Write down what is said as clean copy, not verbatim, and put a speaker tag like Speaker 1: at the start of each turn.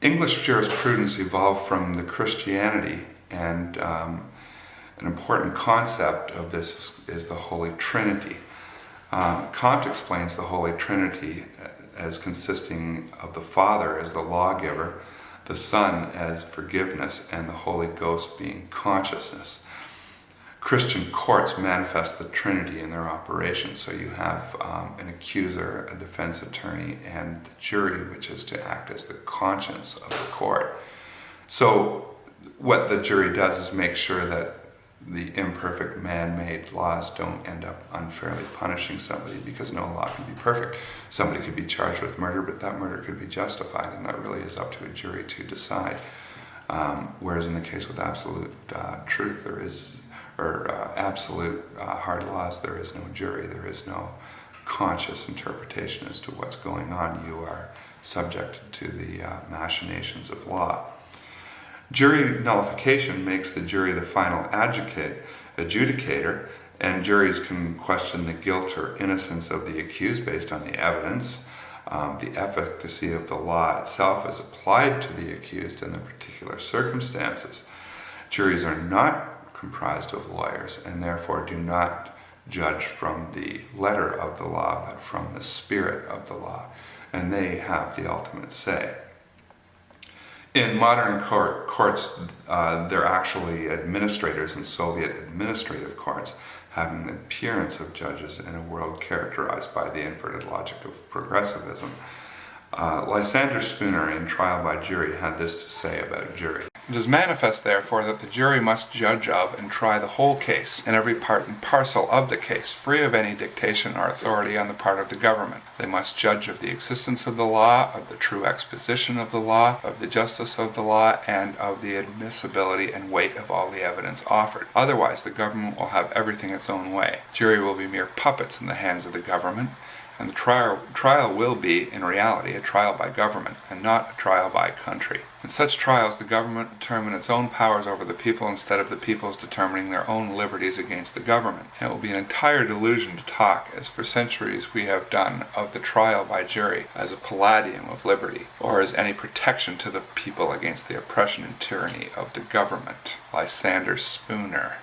Speaker 1: English jurisprudence evolved from the Christianity, and an important concept of this is the Holy Trinity. Kant explains the Holy Trinity as consisting of the Father as the lawgiver, the Son as forgiveness, and the Holy Ghost being consciousness. Christian courts manifest the Trinity in their operation. So you have an accuser, a defense attorney, and the jury, which is to act as the conscience of the court. So what the jury does is make sure that the imperfect man-made laws don't end up unfairly punishing somebody, because no law can be perfect. Somebody could be charged with murder, but that murder could be justified, and that really is up to a jury to decide. Whereas in the case with absolute truth, absolute hard laws, there is no jury, there is no conscious interpretation as to what's going on. You are subject to the machinations of law. Jury nullification makes the jury the final adjudicator, and juries can question the guilt or innocence of the accused based on the evidence. The efficacy of the law itself is applied to the accused in the particular circumstances. Juries are not comprised of lawyers, and therefore do not judge from the letter of the law, but from the spirit of the law, and they have the ultimate say. In modern courts, they're actually administrators in Soviet administrative courts, having the appearance of judges in a world characterized by the inverted logic of progressivism. Lysander Spooner, in Trial by Jury, had this to say about jury. It is manifest, therefore, that the jury must judge of and try the whole case, and every part and parcel of the case, free of any dictation or authority on the part of the government. They must judge of the existence of the law, of the true exposition of the law, of the justice of the law, and of the admissibility and weight of all the evidence offered. Otherwise, the government will have everything its own way. Jury will be mere puppets in the hands of the government, and the trial will be, in reality, a trial by government, and not a trial by country. In such trials, the government will determine its own powers over the people instead of the people's determining their own liberties against the government. And it will be an entire delusion to talk, as for centuries we have done, of the trial by jury as a palladium of liberty, or as any protection to the people against the oppression and tyranny of the government. Lysander Spooner.